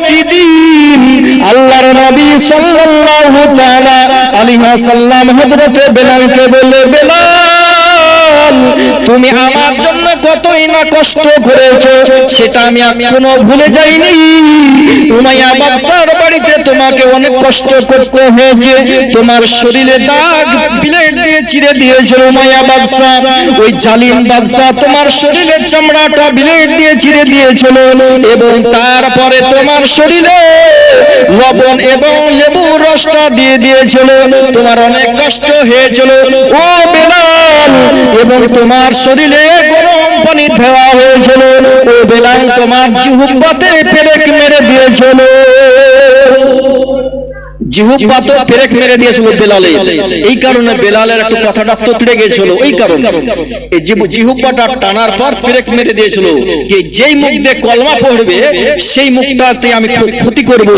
একটি দিন আল্লাহর নবী সাল্লাল্লাহু তাআলা আলাইহি ওয়াসাল্লাম হযরতে বেলালকে বললেন, বেলাল তুমি আমার জন্য কতই না কষ্ট করেছো, সেটা আমি এখনো ভুলে যাইনি। উমাইয়া বাদশার বাড়িতে তোমাকে অনেক কষ্ট করতে হয়েছে, তোমার শরীরে দাগ ব্লেড দিয়ে চিরে দিয়েছিল উমাইয়া বাদশা। ওই জালিম বাদশা তোমার শরীরের চামড়াটা ব্লেড দিয়ে চিরে দিয়েছিল এবং তারপরে তোমার শরীরে লবণ এবং লেবুর রসটা দিয়ে দিয়েছিল। তোমার অনেক কষ্ট হয়েছিল ও বেলাল, এবং তোমার শরীরে গরম পানি দেওয়া হয়েছিল। ও বেলাল তোমার জিহ্বাতে পেরেক মেরে দিয়েছিল, জিহ্বাতে পেরেক মেরে দিয়েছিল বেলালে। এই কারণে বেলালের একটু কথাটা তোতড়ে গিয়েছিল, ওই কারণে এই জিহ্বাটা টানার পর পেরেক মেরে দিয়েছিল যে যেই মুখ দিয়ে কলমা পড়বে সেই মুখটাতে আমি ক্ষতি করব,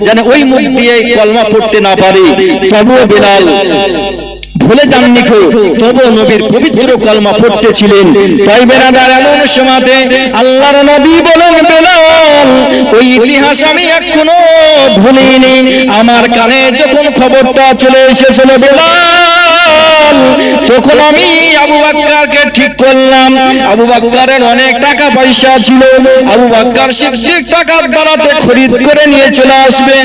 যেন ওই মুখ দিয়ে কলমা পড়তে না পারে। তবুও বেলাল ভুলে যাননি, তবু নবীর পবিত্র কলমা পড়তেছিলেন। তাই বেরাদার এমন সময়তে আল্লাহর নবী বলেন, বেলাল ওই ইতিহাস আমি এখনো ভুলিনি। আমার কানে যখন খবরটা চলে এসেছিল বেলাল, তখন আমি আবু বকরকে ঠিক করলাম। আবু বকরের অনেক টাকা পয়সা ছিল, আবু বকর শিক্ষিত টাকার দ্বারাতে খরিদ করে নিয়ে চলে আসবে,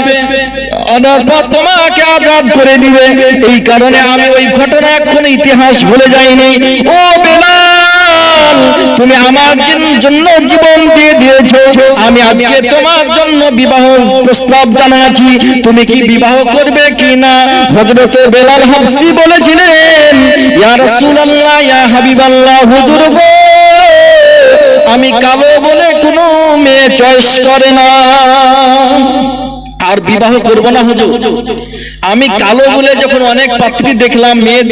অনর্পর তোমাকে আজাদ করে দিবে। এই কারণে আমি ওই ঘটনা এখন ইতিহাস ভুলে যাইনি। ও বেলাল তুমি আমার জন্য জীবন দিয়ে দিয়েছো, আমি আজকে তোমার জন্য বিবাহ প্রস্তাব জানাচ্ছি, তুমি কি বিবাহ করবে কি না? হযরত বেলাল হাবশী বলেছিলেন, ইয়া রাসূলুল্লাহ ইয়া হাবিবাল্লাহ, হুজুর গো আমি কালো বলে কোনো মেয়ে চয়েস করে না, আর বিবাহ করব না হুজুর। আমি কালো বলে যখন অনেক পাত্রী দেখলাম, মেয়ে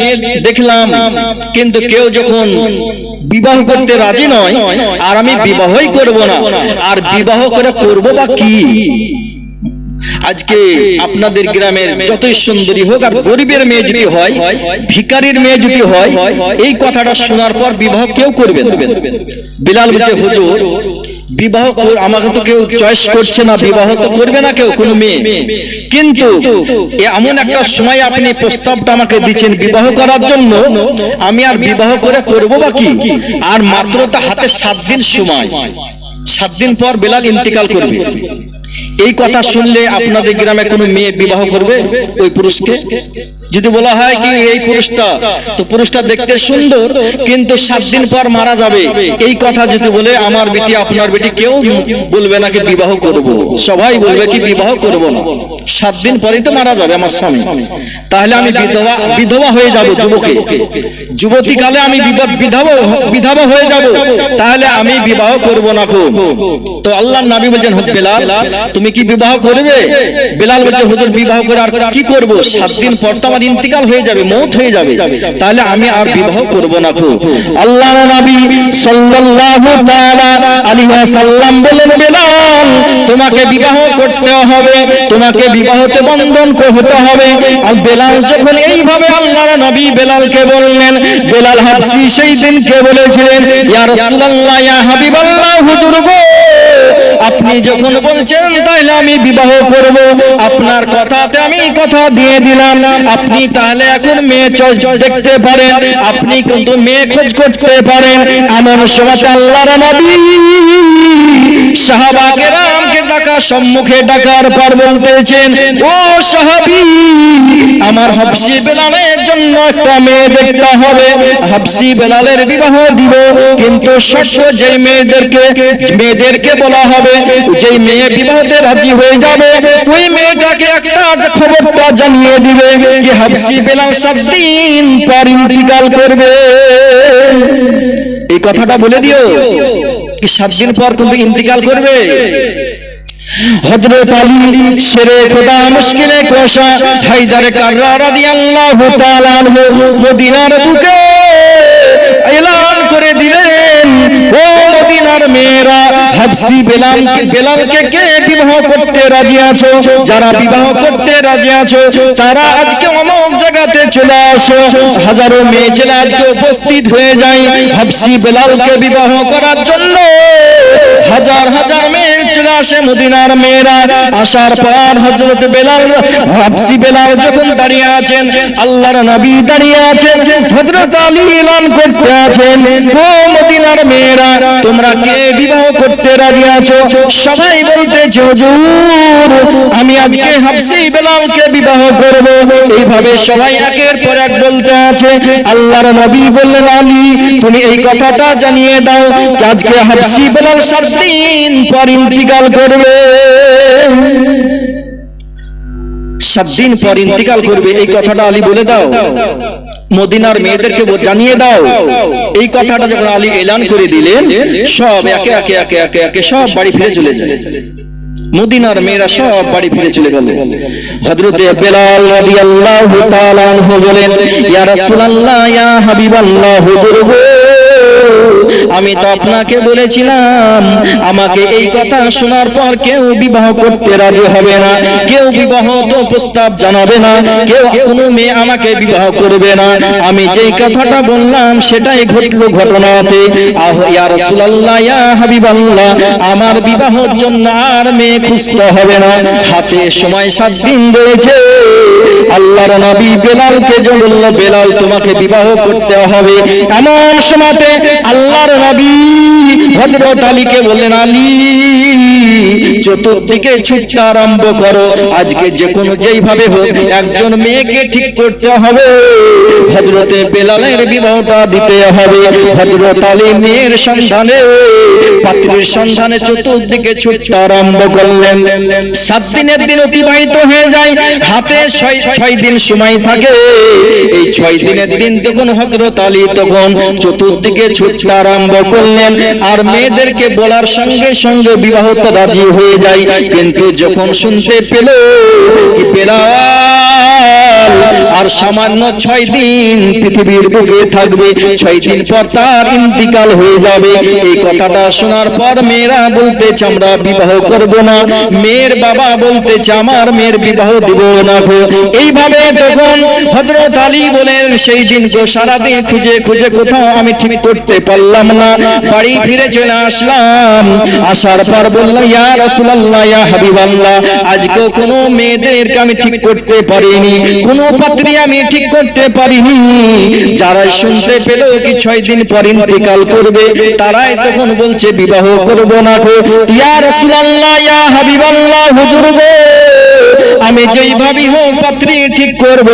দেখলাম, কিন্তু কেউ যখন বিবাহ করতে রাজি নয়, আর আমি বিবাহই করব না, আর বিবাহ করে করব বা কি? আজকে আপনাদের গ্রামের যতই সুন্দরী হোক, আর গরিবের মেয়ে যদি হয়, ভিখারির মেয়ে যদি হয়, এই কথাটা শোনার পর বিবাহ কেউ করবে না। বিলাল বলছে, হুজুর বিবাহ আমাকে তো কেউ চয়েস করছে না, বিবাহ তো করবে না কেউ কোনো মেয়ে, কিন্তু এমন একটা সময় আপনি প্রস্তাবটা আমাকে দিচ্ছেন বিবাহ করার জন্য, আমি আর বিবাহ করে করব বা কি? আর মাত্র তো হাতে 7 দিন সময়, 7 দিন পর বেলাল ইন্তেকাল করবে। এই কথা শুনলে আপনাদের গ্রামে কোনো মেয়ে বিবাহ করবে ওই পুরুষকে? যদি বলা হয় কি এই পুরুষটা তো পুরুষটা দেখতে সুন্দর, কিন্তু 7 দিন পর মারা যাবে, এই কথা যদি বলে আমার বেটি আপনার বেটি, কেউ বলবে না কি বিবাহ করব, সবাই বলবে কি বিবাহ করব না, 7 দিন পরেই তো মারা যাবে আমার স্বামী, তাহলে আমি বিধবা হয়ে যাব। যুবতী কালে আমি বিধবা হয়ে যাব, তাহলে আমি বিবাহ করব না। তো আল্লাহর নবী বলেন, বেলাল তুমি কি বিবাহ করবে? বেলাল বলছে, হুজুর বিবাহ করে আর কি করব, 7 দিন পর তো আমার ইন্তেকাল হয়ে যাবে, মওত হয়ে যাবে, তাহলে আমি আর বিবাহ করব না। আল্লাহর নবী সাল্লাল্লাহু তাআলা আলাইহি ওয়াসাল্লাম বলেন, বেলাল তোমাকে বিবাহ করতে হবে, তোমাকে বিবাহতে বন্ধন হতে হবে। আর বেলাল যখন এইভাবে আল্লাহর নবী বেলালকে বললেন, বেলাল হাবশী সেই দিনকে বলেছিলেন, ইয়া রাসূলুল্লাহ ইয়া হাবিবাল্লাহ, হুজুর গো আপনি যখন বলছেন তাহলে আমি বিবাহ করব, আপনার কথাতে আমি কথা দিয়ে দিলাম। আপনি তাহলে এখন মেয়ে দেখতে পারেন, আপনি কিন্তু মেয়ে খোঁজ করতে পারেন। এমন সময় আল্লাহর নবী সাহাবা কেরামকে ডাকা, সম্মুখে ডাকার পর বলতেছেন, ও সাহাবী আমার হাবশী বেলালের জন্য একটা মেয়ে দেখতে হবে, হাবশী বেলালের বিবাহ দিব, কিন্তু শর্ত যে মেয়েদেরকে বলা হবে, যেই মেয়ে বিবাহতে রাজি হয়ে যাবে ওই মেয়েটাকে একটা খবরটা জানিয়ে দিবে যে হাবশী বেলাল 7 দিন পর ইন্তেকাল করবে। এই কথাটা বলে দিও কি 7 দিন পর কিন্তু ইন্তেকাল করবে। হযরত আলী শেরে খোদা মুশকিলে কোশা হায়দার কাররা রাদিয়াল্লাহু তাআলা আনহু মদিনার বুকে এলান করে দিলেন, ও মদিনার মেয়েরা, হাবশী বেলালকে কে বিবাহ করতে রাজি আছো? যারা বিবাহ করতে রাজি আছো তারা আজকে অমুক জায়গাতে চলে আসো। হাজারো মেয়ে ছেলে আজকে উপস্থিত হয়ে যায় হাবশী বেলালকে বিবাহ করার জন্য। হাজার হাজার মেয়ে ছেলে চলে আসে মদিনার মেয়েরা। আসার পর হযরত বেলাল, হাবশী বেলাল যখন দাঁড়িয়ে আছেন, আল্লাহর নবী দাঁড়িয়ে আছেন, হযরত আলী এলান করতে আছেন, ও মদিনার মেয়েরা, তোমরা কে বিবাহ করতে রাজি আছো? সবাই বলতেছে, হুজুর আমি আজকে হাবশী বেলালকে বিবাহ করব। এইভাবে সবাই একের পর এক বলতে আছে। আল্লাহর নবী বললেন, আলী তুমি এই কথাটা জানিয়ে দাও আজকে হাবশী বেলাল 7 দিন পর ইন্তিকাল করবে। 7 দিন পর ইন্তিকাল করবে, এই কথাটা আলী বলে দাও, মদিনার মেয়েদেরকে জানিয়ে দাও। এই কথাটা যখন আলী এলান করে দিলেন, সব একে একে একে একে একে সব বাড়ি ফিরে চলে যায়। মদিনার মেয়েরা সব বাড়ি ফিরে চলে গেল। হযরতে বেলাল রাদিয়াল্লাহু তাআলা আনহু বলেন, ইয়া রাসূলুল্লাহ, ইয়া হাবিবাল্লাহ, হুজুর গো, আমি তো আপনাকে বলেছিলাম আমাকে এই কথা শোনার পর কেউ বিবাহ করতে রাজি হবে না, কেউ বিবাহ তো প্রস্তাব জানাবে না, কেউ কোনো মেয়ে আমাকে বিবাহ করবে না। আমি যেই কথাটা বললাম সেটাই ঘটলো ঘটনাতে। ইয়া রাসূলুল্লাহ, ইয়া হাবিবাল্লাহ, আমার বিবাহের জন্য আর মেয়ে খুঁজতে হবে না, হাতে সময় 7 দিন রয়েছে। আল্লাহর নবী বেলালকে বলল, বেলাল তোমাকে বিবাহ করতে হবে। এমন সময়তে আল্লাহর নবী হযরত আলীকে বললেন, আলী চতুর্দিকে ছুটতে আরম্ভ করো, আজকে যে কোনো যেইভাবে হোক একজন মেয়েকে ঠিক করতে হবে, হযরতে বেলালের বিবাহটা দিতে হবে। হযরত আলী মেয়ের সন্ধানে, পাত্রীর সন্ধানে চতুর্দিকে ছুটতে আরম্ভ করলেন। 7 দিনের দিন অতিবাহিত হয়ে যায়, হাতে 6 দিন সময় থাকে। এই 6 দিনের দিন তখন হযরত আলী তখন চতুর্দিকে ছুটতে আরম্ভ করলেন, আর মেয়েদেরকে বলার সঙ্গে সঙ্গে বিবাহতে রাজি হয়ে যায়। কিন্তু যখন শুনতে পেল কি বেলাল আর সামান্য 6 দিন পৃথিবীর বুকে থাকবে, 6 দিন পর তার ইন্তিকাল হয়ে যাবে, এই কথাটা শোনার পর মেয়েরা বলতেছে আমরা বিবাহ করব না। মেয়ের বাবা বলতেছে আমার মেয়ের বিবাহ দিব না। এইভাবে তখন হযরত আলী বলেন, সেই দিন গো সারাদিন খুঁজে খুঁজে কোথাও আমি ঠিক করতে পারলাম না, বাড়ি ফিরে চলে আসলাম। আসার পর বললাম, ইয়া রাসূলুল্লাহ, ইয়া হাবিবাল্লাহ, আজকে কোনো মেয়েদেরকে আমি ঠিক করতে পারিনি, কোনো পাত্রী আমি ঠিক করতে পারিনি। যারাই শুনতে পেল কি 6 দিন পর ইন্তিকাল করবে, তারাই তখন বলছে বিবাহ করব না। ইয়া রাসূলুল্লাহ, ইয়া হাবিবাল্লাহ, হুজুর গো, আমি যেইভাবে হোক পাত্রী ঠিক করব।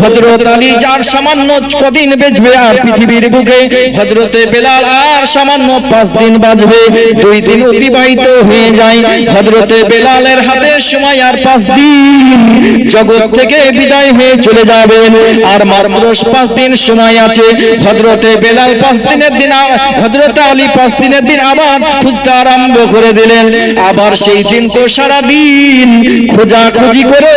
হযরত আলী যার সামান্য কদিন বেঁচবে আর পৃথিবীর বুকে, হযরতে বেলাল আর সামান্য 5 দিন বাঁচবে। 2 দিন অতিবাহিত হয়ে যায়, হযরতে বেলালের হাতে সময় আর 5 দিন জগৎ থেকে বিদায় হয়ে চলে যাবেন। আর মাত্র 5 দিন সময় আছে। হযরতে বেলাল 5 দিনের দিন, হযরতে আলী 5 দিনের দিন আবার খুঁজতে আরম্ভ করে দিলেন। আবার সেই দিন তো সারা দিন খোঁজাখুঁজি করে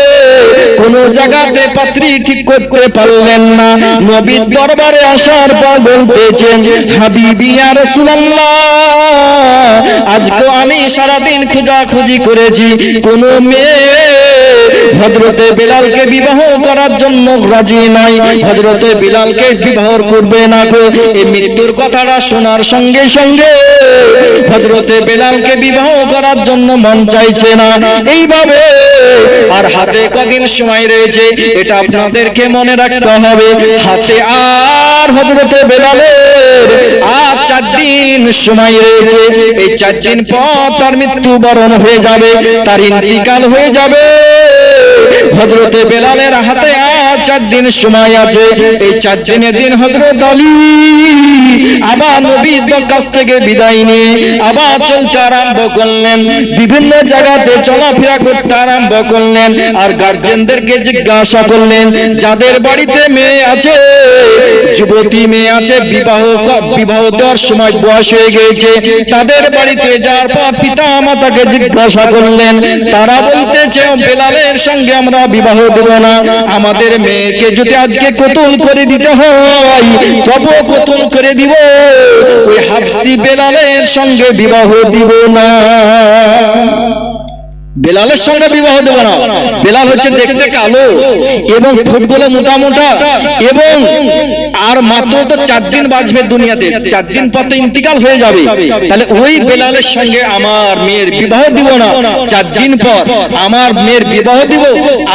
কোন জায়গাতে পাত্রী ঠিক করতে পারলেন না। নবীর দরবারে আসার পর বলতেছেন, হাবিবি ইয়া রাসূলুল্লাহ, আজকে আমি সারা দিন খোঁজাখুঁজি করেছি, কোন মেয়ে হযরতে বেলালকে বিবাহ করার জন্য রাজি নাই, হযরতে বেলালকে বিবাহ করবে না। এই মৃত্যুর কথাটা শোনার সঙ্গে সঙ্গে হযরতে বেলালকে বিবাহ করার জন্য মন চাইছে না। এইভাবে আর হাতে কদিন সময় রয়েছে এটা আপনাদেরকে মনে রাখতে হবে। হাতে আর হযরতে বেলালের আর 4 দিন সময় রয়েছে। এই 4 দিন পর তার মৃত্যুবরণ হয়ে যাবে, তার ইন্তিকাল হয়ে যাবে। হযরতে বেলালের হাতে আর 4 দিন সময় আছে। এই 4 দিনের দিন হযরত আলী আবার নবীর কাছ থেকে বিদায় নিয়ে আবার চলতে আরম্ভ করলেন, বিভিন্ন জায়গাতে চলাফেরা করতে আরম্ভ করলেন। আর গার্জেনদেরকে জিজ্ঞাসা করলেন, যাদের বাড়িতে মেয়ে আছে, যুবতী মেয়ে আছে, বিবাহ দেওয়ার সময় বয়স হয়ে গিয়েছে, তাদের বাড়িতে যাওয়ার পর পিতা মাতাকে জিজ্ঞাসা করলেন। তারা বলতেছে বেলালের সঙ্গে আমরা বিবাহ দেব না, আমাদের মেয়েকে যদি আজকে কতল করে দিতে হয় তবে কতল করে দিব, ওই হাবশী বেলালের সঙ্গে বিবাহ দিব না। বেলালের সঙ্গে বিবাহ দেব না। বেলাল হচ্ছে দেখতে কালো এবং ঠোঁটগুলো মোটা মোটা, এবং আর মাত্র তো 4 দিন বাঁচবে দুনিয়াতে, 4 দিন পর তো ইন্তিকাল হয়ে যাবে। তাহলে ওই বেলালের সঙ্গে আমার মেয়ের বিবাহ দিব না। 4 দিন পর আমার মেয়ের বিবাহ দিব,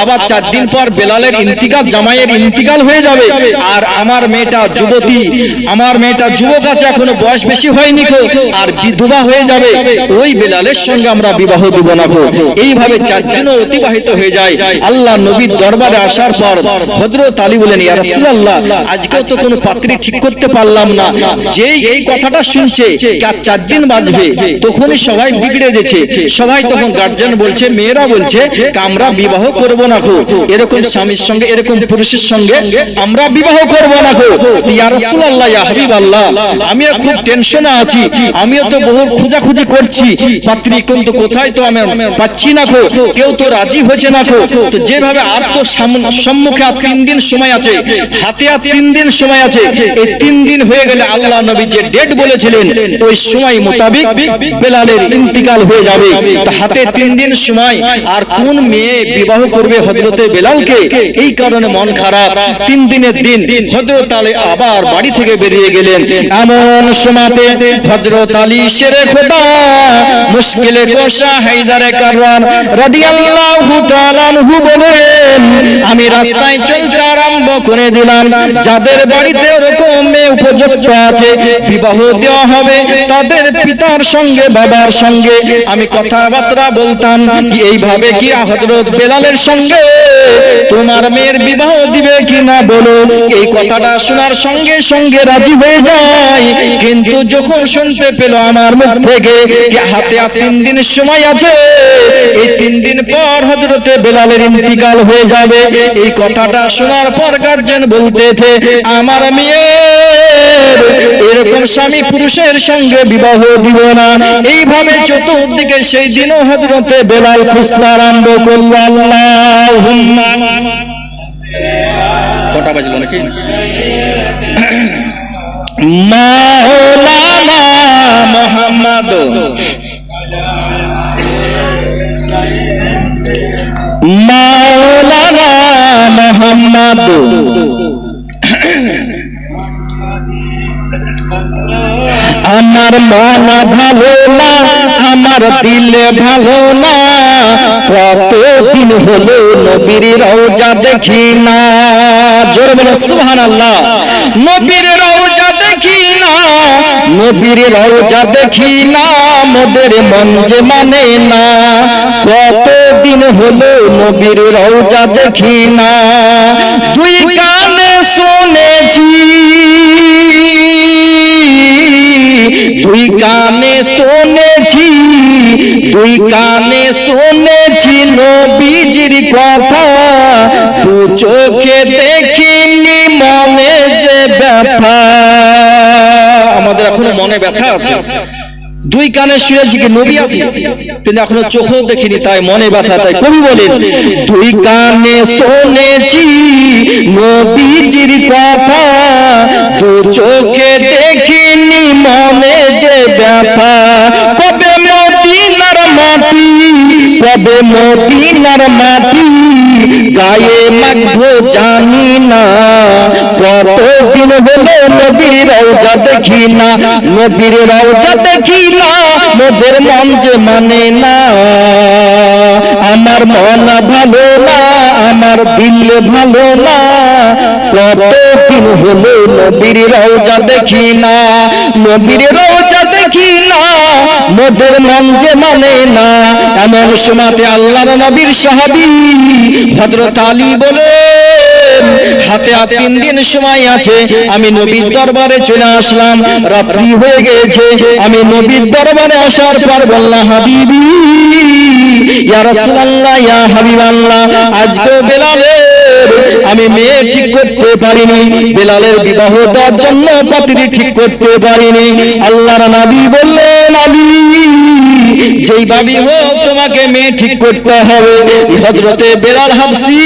আবার 4 দিন পর বেলালের ইন্তিকাল, জামাইয়ের ইন্তিকাল হয়ে যাবে, আর আমার মেয়েটা যুবতী, আমার মেয়েটা যুবক আছে, এখনো বয়স বেশি হয়নি গো, আর বিধবা হয়ে যাবে। ওই বেলালের সঙ্গে আমরা বিবাহ দিব না গো। এইভাবে 4 দিন অতিবাহিত হয়ে যায়। আল্লাহ নবীর দরবারে আসার পর হযরত আলী বলেন, ইয়া রাসূলুল্লাহ, আজকেও তো কোনো পাত্রী ঠিক করতে পারলাম না। যেই এই কথাটা শুনছে 4 দিন বাঁচবে, তখনই সবাই বিগড়ে গেছে। সবাই তখন গার্জিয়ান বলছে, মেয়েরা বলছে আমরা বিবাহ করব না গো, এরকম স্বামীর সঙ্গে, এরকম পুরুষের সঙ্গে আমরা বিবাহ করব না গো। ইয়া রাসূলুল্লাহ, ইয়া হাবিবাল্লাহ, আমিও খুব টেনশনে আছি, আমিও তো বহু খোঁজাখুঁজি করছি পাত্রী, কিন্তু কোথায় তো আমি পাচ্ছি না গো, কেউ তো রাজি হচ্ছে না গো। তো যেভাবে আর তো সম্মুখে 3 দিন সময় আছে, হাতে আর 3 দিন সময় আছে, এই 3 দিন হয়ে গেলে আল্লাহ নবী যে ডেট বলেছিলেন ওই সময় মোতাবেক বেলালের ইন্তিকাল হয়ে যাবে। তো হাতে 3 দিন সময়, আর কোন মেয়ে বিবাহ করবে হযরতে বেলালকে? এই কারণে মন খারাপ। 3 দিনের দিন হযরত আলী আবার বাড়ি থেকে বেরিয়ে গেলেন। এমন সময়তে হযরত আলী শেরে খোদা মুশকিলে কোশা হায়দারে কাররান রাদিয়াল্লাহু তাআলা আনহু বলেন, আমি রাস্তায় চলতে আরম্ভ করে দিলাম, যাদের বাড়িতে ওরকম মেয়ে উপযুক্ত আছে, বিবাহ দেওয়া হবে, তাদের পিতার সঙ্গে, বাবার সঙ্গে আমি কথাবার্তা বলতাম, এইভাবে কি হযরত বেলালের সঙ্গে তোমার মেয়ের বিবাহ দিবে কিনা বলো। এই কথাটা শোনার সঙ্গে সঙ্গে রাজি হয়ে যায়। কিন্তু যখন শুনতে পেল আমার মুখ থেকে হাতে 3 দিন সময় আছে, এই 3 দিন পর হযরতে বেলালের ইন্তিকাল হয়ে যাবে, এই কথাটা শোনার পর গার্জিয়ান বলতেছে, আমার মেয়ের এরকম স্বামী পুরুষের সঙ্গে বিবাহ দিব না। এইভাবে চতুর্দিকে সেই দিনও হযরতে বেলাল খুঁজতে আরম্ভ করল। আল্লাহুম্মা, কটা বাজলো নাকি? মাওলানা মুহাম্মদ, মাওলানা মুহাম্মদ, আমার মন ভালো না, আমার দিল ভালো না, কতদিন হলো নবীর রওজা দেখি না। জোরে বলো সুবহানাল্লাহ। নবীর রওজা দেখি না, নবীর রওজা দেখি না, মোদের মন যে মানে না, কতদিন হলো নবীর রওজা দেখি না। দুই কানে শুনেছি, দুই কানে শুনেছি, দুই কানে শুনেছি নবীজির কথা, দু চোখে দেখিনি, মনে যে ব্যথা। আমাদের এখনো মনে ব্যথা আছে। দুই কানে শুনেছি কি নবী আছে, কিন্তু এখনো চোখেও দেখিনি, তাই মনে ব্যথা। তাই কবি বলেন, দুই কানে শুনেছি নবীজির কথা, দু চোখে দেখিনি, মনে যে ব্যথা। কবে মদিনার মাটি, কবে মদিনার মাটি গায়ে মাখবো জানি না, কতদিন হলো নবীর রওজা দেখি না, নবীর রওজা দেখি না, মোদের মন যে মানে না। আমার মন ভালো না, আমার দিল ভালো না, কতদিন হলো নবীর রওজা দেখি না, নবীর রওজা দেখি না, মোদের মন যে মানে না। এমন সময়তে আল্লাহর নবীর সাহাবী হযরত আলী বলেন, হাতে 3 দিন সময় আছে, আমি নবীর দরবারে চলে আসলাম, রাত্রি হয়ে গেছে। আমি নবীর দরবারে আসার পর বললাম, হাবিবি, ইয়া রাসূলুল্লাহ, ইয়া হাবিবাল্লাহ, আজকে বেলালের আমি মেয়ে ঠিক করতে পারিনি, বেলালের বিবাহ দেওয়ার জন্য পাত্রী ঠিক করতে পারিনি। আল্লাহর নবী বললেন, আলী, যেইভাবে হোক তোমাকে মেয়ে ঠিক করতে হবে। হযরতে বেলাল হাবশী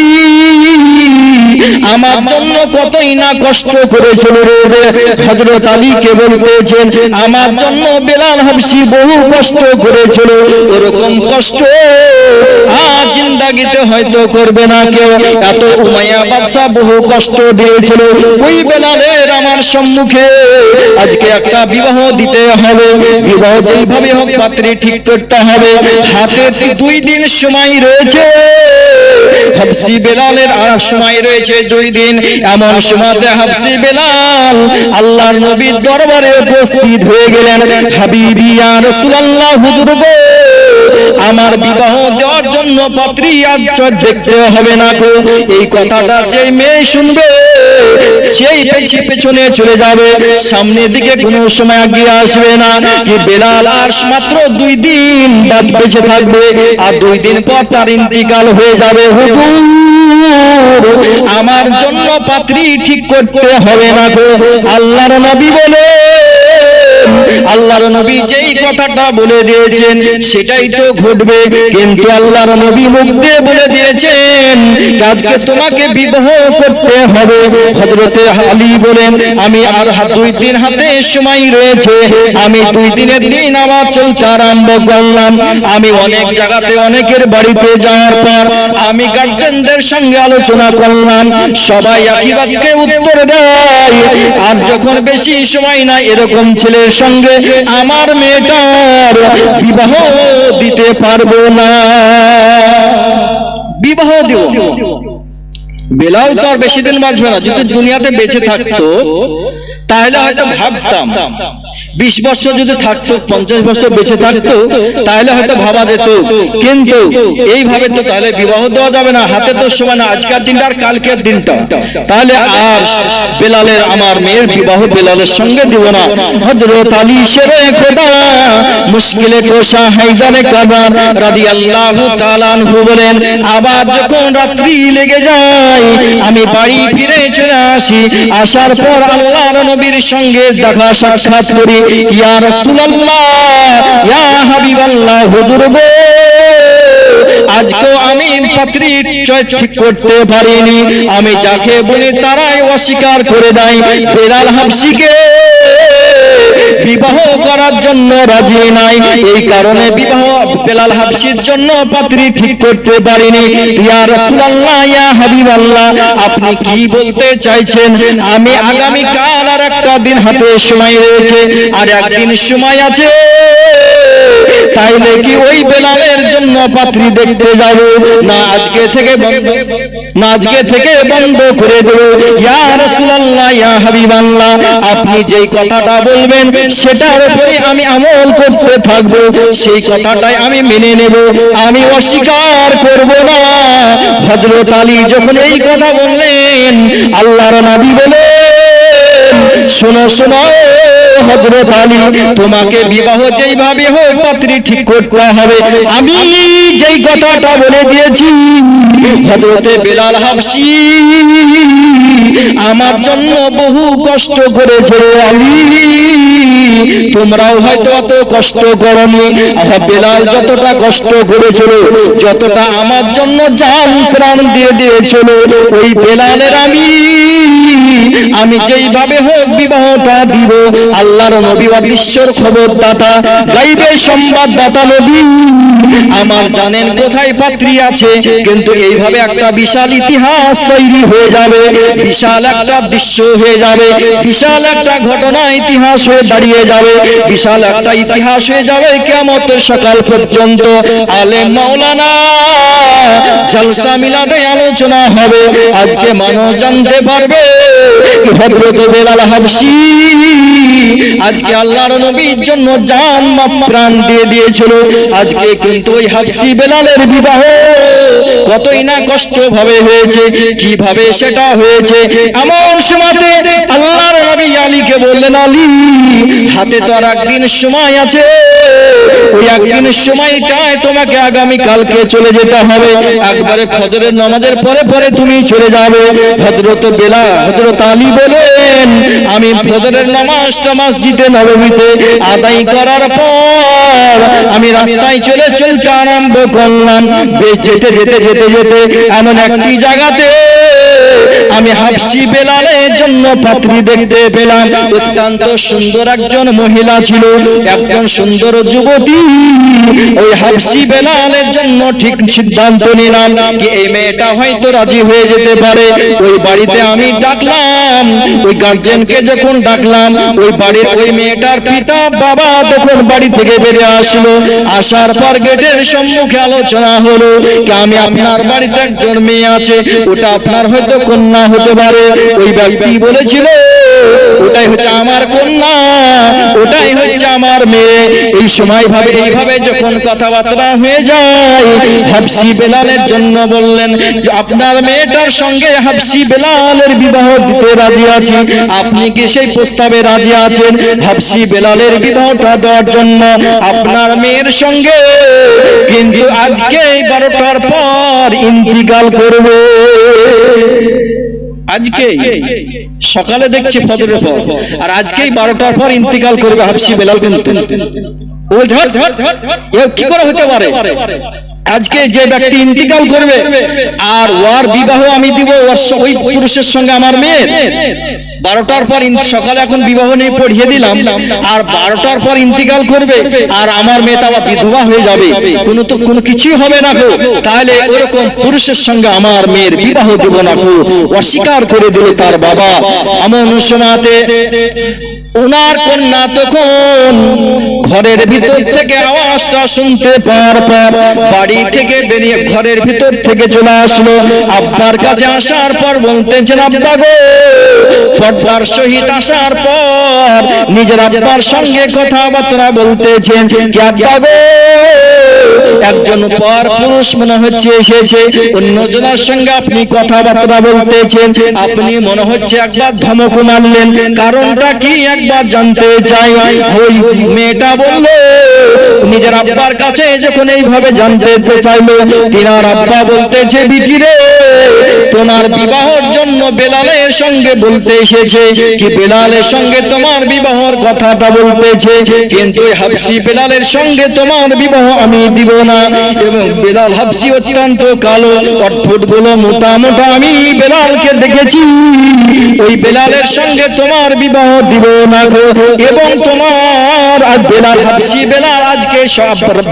আমার জন্য কতই না কষ্ট করেছিল রে। হযরত আলীকে বলতেছেন আমার জন্য বেলাল হাবশী বহু কষ্ট করেছিল, ওরকম কষ্ট আর জিন্দেগিতে হয়তো করবে না কেউ। এত উমাইয়া বাদশা বহু কষ্ট দিয়েছিল ওই বেলালের আমার সম্মুখে। আজকে একটা বিবাহ দিতে হবে, বিবাহ যেইভাবে হোক পাত্রী ঠিক করতে হবে। হাতে 2 দিন সময় রয়েছে, হাবশী বেলালের আর সময় রয়েছে 2 দিন। এমন সময়তে হাবশী বেলাল আল্লাহর নবীর দরবারে উপস্থিত হয়ে গেলেন। হাবিবি ইয়া রাসূলুল্লাহ, হুজুর গো, আমার বিবাহ দেওয়ার জন্য পাত্রী আজ দেখতে হবে না গো। এই কথাটা যে মেয়ে শুনবে সেই পেছনে চলে যাবে, সামনের দিকে কোনো সময় এগিয়ে আসবে না। কি বেলাল আর মাত্র 2 দিন বেঁচে থাকবে, আর 2 দিন পর তার ইন্তিকাল হয়ে যাবে। হুজুর, আমার জন্য পাত্রী ঠিক করতে হবে না গো। আল্লাহর নবী বলে, আল্লাহর নবী যেই কথাটা বলে দিয়েছেন সেটাই তো ঘটবে। কিন্তু আল্লাহর নবী মুখ দিয়ে বলে দিয়েছেন আজকে তোমাকে বিবাহ করতে হবে। হযরতে আলী বলেন আমি আর 2 দিন হাতে সময় রয়েছে, আমি 2 দিনের দিন আমার চলতে আরম্ভ করলাম। আমি অনেক জায়গাতে অনেকের বাড়িতে যাওয়ার পর আমি গার্জেনদের সঙ্গে আলোচনা করলাম, সবাই একই বাক্যে উত্তর দেয় আর যখন বেশি সময় না এরকম ছেলের সঙ্গে আমার মেয়েটার বিবাহ দিতে পারবো না, বিবাহ দেব। বেলাল তো আর বেশি দিন বাঁচবে না, যদি দুনিয়াতে বেঁচে থাকতো তাহলে হয়তো ভাবতাম 20 বছর যদি থাকতো, 50 বছর বেঁচে থাকতো তাহলে হয়তো ভাবা যেত। কিন্তু এইভাবে তো তাহলে বিবাহ দেওয়া যাবে না, হাতে তো সময় না, আজকের দিনটা আর কালকের দিনটা, তাহলে আর বেলালের আমার মেয়ের বিবাহ বেলালের সঙ্গে দিব না। হযরত আলী শেরে খোদা মুশকিলে কোশা হায়দারে কাবার রাদিয়াল্লাহু তাআলা আনহু বলেন আবার যখন রাত্রি লেগে যায় আমি বাড়ি ফিরে চলে আসি, আসার পর আল্লাহর নবীর সঙ্গে দেখা সাক্ষাৎ করি। ইয়া রাসূলুল্লাহ, ইয়া হাবিবাল্লাহ, হুজুর গো, আজকেও আমি পাত্রী ঠিক করতে পারিনি। আমি যাকে বলি তারাই অস্বীকার করে দেয়। বেলাল হাবশীকে বিবাহ করার জন্য রাজি নাই, এই কারণে বিবাহ বেলাল হাবশীর জন্য পাত্রী ঠিক করতে পারিনি। ইয়া রাসূলুল্লাহ, ইয়া হাবিবাল্লাহ, আপনি কি বলতে চাইছেন? আমি আগামী কাল আর একটা দিন হাতে সময় রয়েছে, আর একদিন সময় আছে, তাইলে কি ওই বেলালের জন্য পাত্রী দেখতে যাব না আজকে থেকে বন্ধ করে দেব? ইয়া রাসূলুল্লাহ, ইয়া হাবিবাল্লাহ, আপনি যেই কথাটা বলবেন সেটার উপরে আমি আমল করতে থাকবো, সেই কথাটাই আমি মেনে নেব, আমি অস্বীকার করব না। হযরত আলী যখন এই কথা বললেন আল্লাহর নবী বলেন শোনো শোনো হযরত আলী, তোমাকে বিবাহ যেইভাবে হোক পাত্রী ঠিক করতে হবে। আমি যেই কথাটা বলে দিয়েছি হযরতে বেলাল হাবশী আমার জন্য বহু কষ্ট করেছে আলী, তোমরাও হয়তো অত কষ্ট করনি। বেলাল যতটা কষ্ট করেছিল, যতটা আমার জন্য জান প্রাণ দিয়ে দিয়েছিল, ওই বেলালের আমি যেইভাবে হোক বিবাহটা দিব। আল্লাহর নবী অদৃশ্যর খবরদাতা, গায়বের সংবাদদাতা নবী আমার জানেন কোথায় পাত্রী আছে, কিন্তু এইভাবে একটা বিশাল ইতিহাস তৈরি হয়ে যাবে, বিশাল একটা দৃশ্য হয়ে যাবে, বিশাল একটা ঘটনা ইতিহাস হয়ে দাঁড়িয়ে যাবে, বিশাল একটা ইতিহাস হয়ে যাবে কিয়ামতের সকাল পর্যন্ত। আলেম মাওলানা জলসা মিলাদে আলোচনা হবে, আজকে মানুষ জানতে পারবে হযরত বেলাল হাবশী আজকে আল্লাহর নবীর জন্য জান প্রাণ দিয়ে দিয়েছিল। আজকে কিন্তু ওই হাবশী বেলালের বিবাহ কতই না কষ্ট ভাবে হয়েছে, কিভাবে সেটা হয়েছে। এমন সময়তে আল্লাহর নবী আলীকে বললেন, আলী হাতে তো আর একদিন সময় আছে, ওই একদিনের সময়টায় তোমাকে আগামী কালকে চলে যেতে হবে, একবারে ফজরের নামাজের পরে পরে তুমি চলে যাবে। হযরত বেলাল, হযরত আলী বলেন, আমি ফজরের নামাজটা মসজিদে নববীতে আদায় করার পর আমি রাস্তায় চলতে আরম্ভ করলাম। বেশ যেতে যেতে যেতে যেতে এমন একটি জায়গাতে আমি হাবশী বেলালের জন্য পাত্রী দেখতে পেলাম। অত্যন্ত সুন্দর একজন মহিলা ছিল, একজন সুন্দর যুবতী। ওই হাবশী বেলালের জন্য ঠিক সিদ্ধান্ত নিলাম কি এই মেয়েটা হয়তো রাজি হয়ে যেতে পারে। ওই বাড়িতে আমি ডাকলাম, ওই গার্জেনকে যখন ডাকলাম, ওই বাড়ির ওই মেয়েটার পিতা বাবা তখন বাড়ি থেকে বেরিয়ে আসলো। আসার পর গেটের সম্মুখে আলোচনা হলো কি আমি আপনার বাড়িতে একজন মেয়ে আছে, ওটা আপনার হয়তো কন্যা হতে পারে। ওই ব্যক্তি বলেছিল ওটাই হচ্ছে আমার কন্যা, ওটাই হচ্ছে আমার মেয়ে। এই সময় ভাবে এইভাবে যখন কথাবার্তা হয়ে যায়, হাবশী বেলালের জন্য বললেন যে আপনার মেয়েটার সঙ্গে হাবশী বেলালের বিবাহ দিতে রাজি আছি, আপনি কি সেই প্রস্তাবে রাজি আছেন? হাবশী বেলালের বিবাহটা দেওয়ার জন্য আপনার মেয়ের সঙ্গে কিন্তু আজকে 12টার পর ইন্তিকাল করবে। আজকে সকালে দেখছি ফজরের পর, আর আজকেই 12টার পর ইন্তিকাল করবে হাবশী বেলাল। কিন্তু ও কি করে হতে পারে? আজকে যে ব্যক্তি ইন্তিকাল করবে আর ওর বিবাহ আমি দিব ওই পুরুষের সঙ্গে আমার মেয়ের, 12টার পর সকালে এখন বিবাহ নিয়ে পড়িয়ে দিলাম, আর 12টার পর ইন্তিকাল করবে আর আমার মেয়েটা আবার বিধবা হয়ে যাবে, কোনো কিছুই হবে না গো। তাহলে ওরকম পুরুষের সঙ্গে আমার মেয়ের বিবাহ দেব না গো, অস্বীকার করে দিল তার বাবা। এমন সময়তে ওনার কন্যা তখন ঘরের ভিতর থেকে আওয়াজটা শুনতে পাওয়ার পর বাড়ি থেকে বেরিয়ে ঘরের ভিতর থেকে চলে আসলো। আব্বার কাছে আসার পর বলতেছেন, আব্বা গো, পর্দার সহিত আসার পর নিজের আব্বার সঙ্গে কথাবার্তা বলতেছেন কি আব্বা গো, একজন পর পুরুষ মনে হচ্ছে এসেছে, অন্যজনের সঙ্গে আপনি কথাবার্তা বলতেছেন, আপনি মনে হচ্ছে একবার ধমক মারলেন, কারণটা কি একবার জানতে চাই। ওই মেয়েটা বলল নিজের আব্বার কাছে যখন এইভাবে জানতে চাইলো, তিনার আব্বা বলতেছে, বিটি রে, তোমার বিবাহের জন্য বেলালের সঙ্গে বলতে এসেছে কি বেলালের সঙ্গে তোমার বিবাহের কথাটা বলতেছে, কিন্তু হাবশী বেলালের সঙ্গে তোমার বিবাহ আমি দিব না। এবং বেলাল হাবশী অত্যন্ত কালো, অদ্ভুত গুলো মোটা মোটা, আমি বেলালকে দেখেছি, ওই বেলালের সঙ্গে তোমার বিবাহ দিব না গো। এবং তোমার আর বেলাল হাবশী বেলাল আজকে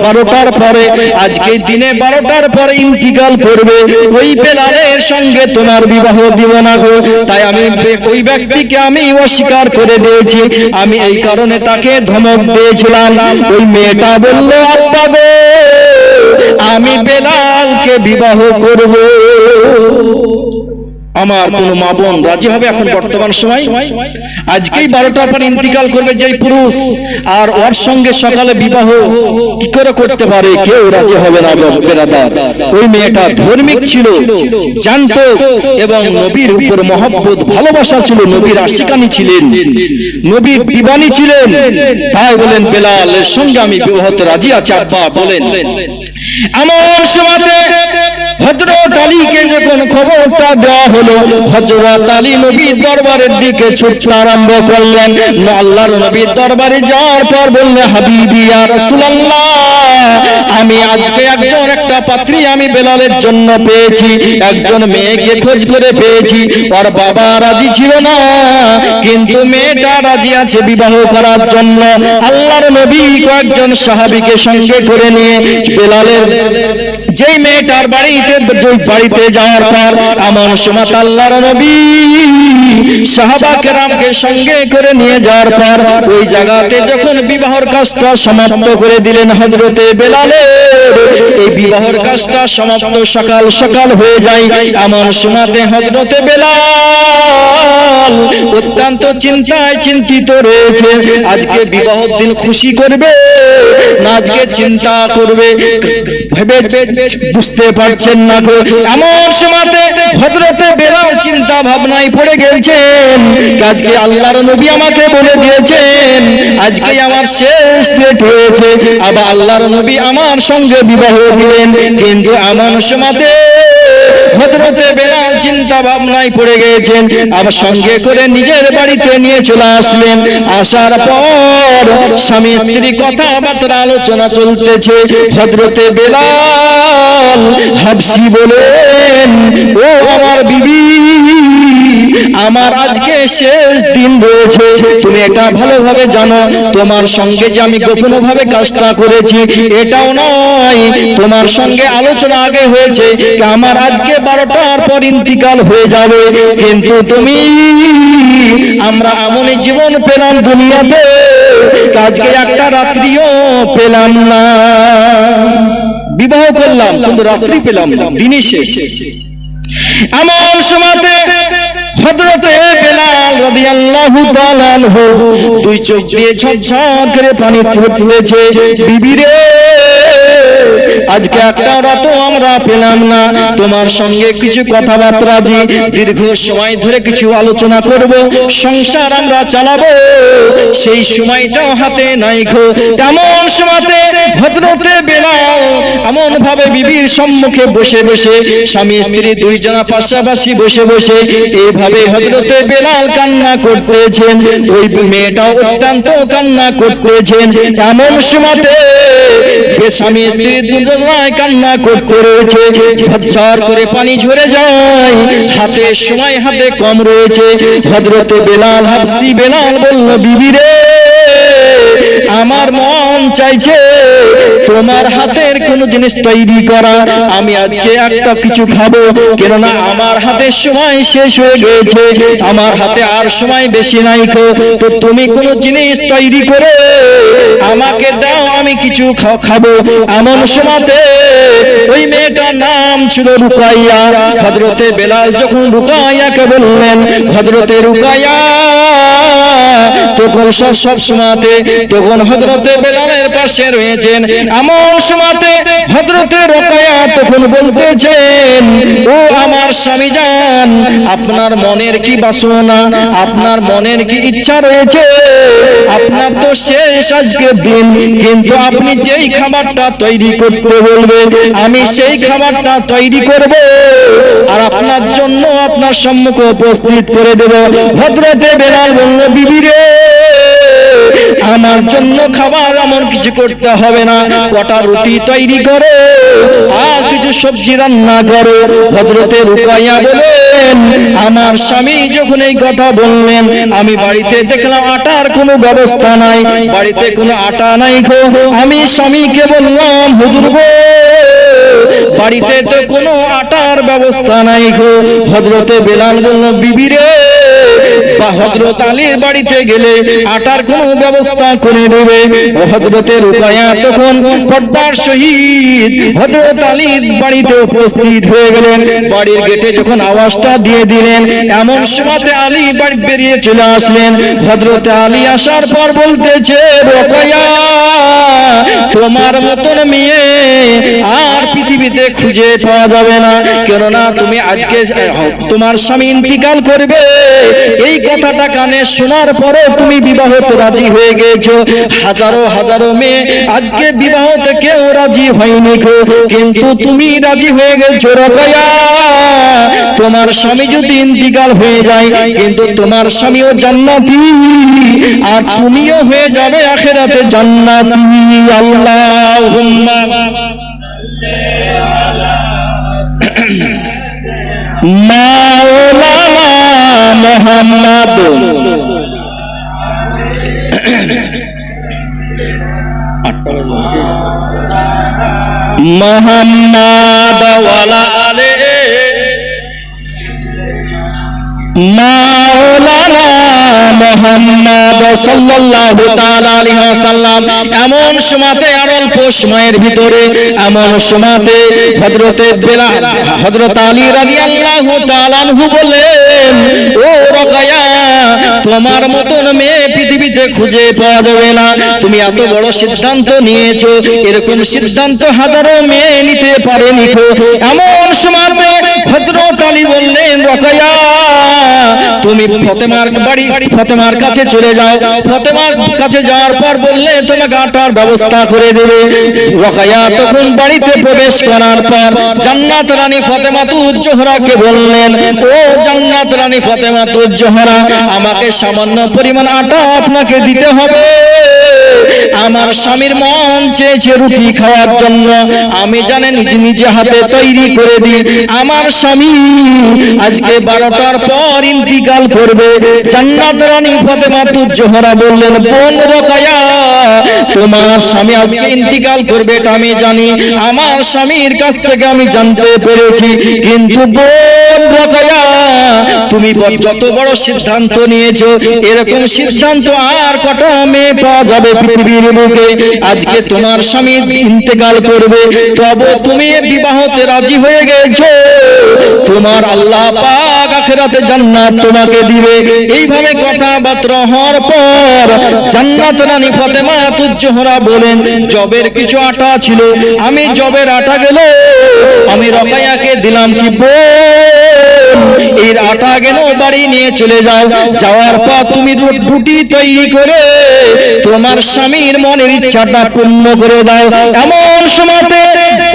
12টার পরে, আজকে দিনে 12টার পরে ইন্তিকাল করবে, ওই বেলালের সঙ্গে তোমার বিবাহ দিব না গো। তাই আমি ওই ব্যক্তিকে আমি অস্বীকার করে দিয়েছি, আমি এই কারণে তাকে ধমক দিয়েছিলাম। ওই মেয়েটা বলল, আব্বা গো, আমি বেলালকে বিবাহ করব। আমার কোন মা বোন রাজি হবে এখন বর্তমান সময়? আজকেই 12টার পর ইন্তিকাল করবে যেই পুরুষ, আর ওর সঙ্গে সকালে বিবাহ কি করে করতে পারে? কেউ রাজি হবে না বেরাদার। ওই মেয়েটা ধার্মিক ছিল, জানতো, এবং নবীর উপর মহব্বত ভালোবাসা ছিল, নবীর আশিকানি ছিলেন, নবীর দিবানি ছিলেন। তাই বলেন বেলালের সঙ্গে আমি বিবাহতে রাজি আছি আব্বা বলেন। এমন সময়তে হযরত আলীকে যখন খবরটা দেওয়া হলো, হযরত আলী নবীর দরবারের দিকে ছুটতে আরম্ভ করলেন। আল্লাহর নবীর দরবারে যাওয়ার পর বললেন, হাবিবি ইয়া রাসূলুল্লাহ, আমি আজকে একটা পাত্রী আমি বেলালের জন্য পেয়েছি, একজন মেয়েকে খোঁজ করে পেয়েছি, ওর বাবা রাজি ছিল না, কিন্তু মেয়েটা রাজি আছে বিবাহ করার জন্য। আল্লাহর নবী কয়েকজন সাহাবীকে সঙ্গে করে নিয়ে বেলালের যেই মেয়েটার বাড়িতে যাওয়ার পর এমন সময় আল্লাহর নবী সাহাবা কেরামকে সঙ্গে করে নিয়ে যাওয়ার পর ওই জায়গাতে যখন বিবাহের কাজটা সমাপ্ত করে দিলেন হযরতে বেলালের, এই বিবাহের কাজটা সমাপ্ত সকাল সকাল হয়ে যায়। এমন সময়তে হযরতে বেলাল অত্যন্ত চিন্তায় চিন্তিত রয়েছে, আজকে বিবাহের দিন খুশি করবে না আজকে চিন্তা করবে ভেবে বুঝতে পারছেন না গো। এমন সময়তে হযরতে বেলাল চিন্তা ভাবনায় পড়ে গেছেন, আজকে আল্লাহর নবী আমাকে বলে দিয়েছেন আজকে আমার শেষ ডেট হয়েছে, আবার আল্লাহর নবী আমার সঙ্গে বিবাহ দিলেন। কিন্তু এমন সময়তে হযরতে বেলাল চিন্তা ভাবনায় পড়ে গেছেন, আবার সঙ্গে করে নিজের বাড়িতে নিয়ে চলে আসলেন। আসার পর স্বামী স্ত্রী কথাবার্তা আলোচনা চলতেছে। হযরতে বেলাল হাবশী বলেন, ও আমার বিবি, আমার আজকে শেষ দিন রয়েছে, তুমি এটা ভালোভাবে জানো। তোমার সঙ্গে যে আমি গোপন ভাবে কাজটা করেছি এটাও নয়, তোমার সঙ্গে আলোচনা আগে হয়েছে আমার আজকে 12টার পর ইন্তিকাল হয়ে যাবে, কিন্তু তুমি আমরা এমনই জীবন পেলাম দুনিয়াতে আজকে একটা রাত্রিও পেলাম না। বিবাহ করলাম কিন্তু রাত্রি পেলাম না, দিনই শেষ। এমন সময়তে হযরতে বেলাল রাদিয়াল্লাহু তাআলা আনহু দুই চোখ দিয়ে ঝরঝর করে পানি পড়তেছে, বিবি রে আজকে একটা রাত আমরা পেলাম না, তোমার সঙ্গে কিছু কথাবার্তা দীর্ঘ সময় ধরে কিছু আলোচনা করব, সংসার আমরা চালাবো, সেই সময়টাও হাতে নাই গো। এমন সময়তে হযরতে বেলাল এমন ভাবে বিবির সম্মুখে বসে বসে, স্বামী স্ত্রী দুইজনা পাশাপাশি বসে বসে এইভাবে হযরতে বেলাল কান্না করতেছেন, ওই মেয়েটাও অত্যন্ত কান্না করতেছেন। এমন সময়তে স্বামী স্ত্রী দুজনায় কান্না করেছে, ঝরঝর করে পানি ঝরে যায়, হাতে সময় হাতে কম রয়েছে। হযরতে বেলাল হাবশী বেলাল বলল, বিবি রে আমার মন চাইছে তোমার হাতের কোন জিনিস তৈরি করা, আমি আজকে একটা কিছু খাবো, কেননা আমার হাতের সময় শেষ হয়ে গেছে, আমার হাতে আর সময় বেশি নাই, তো তুমি কোন জিনিস তৈরি করে আমাকে দাও, আমি কিছু খাবো। এমন সময়তে ওই মেয়েটার নাম ছিল রুকাইয়া। হযরতে বেলাল যখন রুকাইয়াকে বললেন, হযরতে রুকাইয়া তখন সব সময়তে তখন হযরতে বেলালের পাশে রয়েছেন। এমন সময়তে হযরতে রুকাইয়া তখন বলতেছেন, ও আমার স্বামী জান, আপনার মনের কি বাসনা, আপনার মনের কি ইচ্ছা রয়েছে, আপনার তো শেষ আজকের দিন, কিন্তু আপনি যেই খাবারটা তৈরি করতে বলবেন আমি সেই খাবারটা তৈরি করব আর আপনার জন্য আপনার সম্মুখে উপস্থিত করে দেব। হযরতে বেলাল বলল, বিবি রে আমার জন্য খাবার এমন কিছু করতে হবে না, কটা রুটি তৈরি করো আর কিছু সবজি রান্না করো। হযরতে রুকাইয়া বলেন, আমার স্বামী যখন এই কথা বললেন আমি বাড়িতে দেখলাম আটার কোনো ব্যবস্থা নাই, বাড়িতে কোনো আটা নাই গো। আমি স্বামীকে বললাম, হুজুর গো বাড়িতে তো কোনো আটার ব্যবস্থা নাই গো। হযরতে বেলাল বলল, বিবি রে হযরত আলীর বাড়িতে গেলে আটার কোনো ব্যবস্থা করে দেবে। হযরতে রুকাইয়া তখন পর্দার সহিত হযরত আলীর বাড়িতে উপস্থিত হয়ে গেলেন। বাড়ির গেটে যখন আওয়াজটা দিয়ে দিলেন, এমন সময়তে আলী বাড়ি বেরিয়ে চলে আসলেন। হযরত আলী আসার পর বলতেছে, রুকাইয়া তোমার মতন মেয়ে আর পৃথিবীতে খুঁজে পাওয়া যাবে না, কেননা তুমি আজকে তোমার স্বামী ইন্তিকাল করবে, এই কথাটা কানে শোনার পরে তুমি বিবাহতে রাজি হয়ে গেছো। হাজারো হাজারো মেয়ে আজকে বিবাহতে কেউ রাজি হয়নি, কিন্তু তুমি রাজি হয়ে গেছো। রুকাইয়া তোমার স্বামী যদি ইন্তিকাল হয়ে যায়, কিন্তু তোমার স্বামীও জান্নাতি আর তুমিও হয়ে যাবে আখিরাতে জান্নাতি। আল্লাহুম্মা মাওলানা মুহাম্মদ মুহাম্মদ ওয়ালা আলে মাওলানা মুহাম্মদ সাল্লাল্লাহু তাআলা আলাইহি ওয়াসাল্লাম। এমন সময়তে আর অল্প সময়ের ভিতরে এমন সময়তে হযরতে বেলাল হযরত আলী রাদিয়াল্লাহু তাআলা আনহু বলেন, ও রুকাইয়া তোমার মতন মেয়ে পৃথিবীতে খুঁজে পাওয়া যাবে না, তুমি এত বড় সিদ্ধান্ত নিয়েছো, এরকম সিদ্ধান্ত হাজারো মেয়ে নিতে পারেনি। এমন সময়তে হযরত আলী বললেন, রোকেয়া তুমি ফাতেমার কাছে চলে যাও। ফাতেমার কাছে যাওয়ার পর বললে তোমাকে আটার ব্যবস্থা করে দেবে। রোকেয়া তখন বাড়িতে প্রবেশ করার পর জান্নাত রানী ফাতেমাতুজ জোহরাকে বললেন, ও জান্নাত রানী ফাতেমাতুজ জোহরা, আমাকে সামান্য পরিমাণ আটা আপনাকে দিতে হবে। আমার স্বামীর মন চেয়েছে রুটি খাওয়ার জন্য, আমি জানি নিজে হাতে তৈরি করে দিই। আমার স্বামী আজকে 12টার পর ইন্তিকাল করবে। জান্নাত রানী ফাতেমাতুজ জোহরা বললেন, বোন রোকেয়া, তোমার স্বামী আজকে ইন্তিকাল করবে এটা আমি জানি, আমার স্বামীর কাছ থেকে আমি জানতে পেরেছি, কিন্তু বোন রোকেয়া তুমি যত বড় সিদ্ধান্ত নিয়েছো এরকম সিদ্ধান্ত আর কত মেয়ে পাওয়া যাবে পৃথিবীর বুকে। আজকে তোমার স্বামী ইন্তেকাল করবে, তবে তুমি বিবাহতে রাজি হয়ে গেছো, তোমার আল্লাহ পাক আখিরাতে জান্নাত তোমাকে দিবে। এইভাবে কথাবার্তা হওয়ার পর জান্নাত রানী ফাতেমাতুজ জোহরা বলেন, জবের কিছু আটা ছিল, আমি জবের আটা গেল আমি রোকেয়াকে দিলাম, কি এর আটা গেল বাড়ি নিয়ে চলে যাও। যাওয়ার পর তুমি রুটি তৈরি করে তোমার স্বামীর মনের ইচ্ছাটা পূর্ণ করে দাও। এমন সময়তে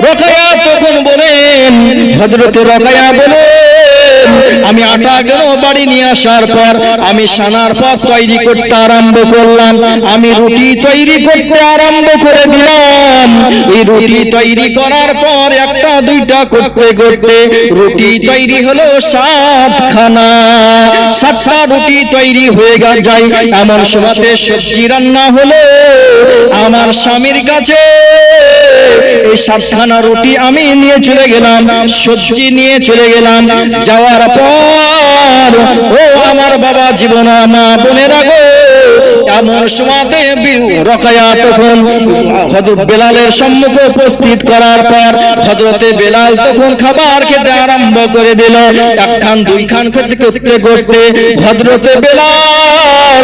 রোকেয়া তখন বলেন, হযরতে রোকেয়া বলেন, আমি আটা গেল বাড়ি নিয়ে আসার পর আমি সানার পথ তৈরি করতে আরম্ভ করলাম, আমি রুটি তৈরি করতে আরম্ভ করে দিলাম। এই রুটি তৈরি করার পর একটা দুইটা করতে করতে রুটি তৈরি হলো 7খানা। 7টা রুটি তৈরি হয়ে যায়। এমন সময়তে সবজি রান্না হলো। আমার স্বামীর কাছে এই 7খানা রুটি আমি নিয়ে চলে গেলাম, সবজি নিয়ে চলে গেলাম। যাওয়ার পর ও আমার বাবা জীবন মা বোনেরা গো, এমন সময়তে রোকেয়া তখন হযরত বেলালের সম্মুখে উপস্থিত করার পর হযরতে বেলাল তখন খাবার খেতে আরম্ভ করে দিল। একখান দুইখান খেতে করতে করতে হযরতে বেলাল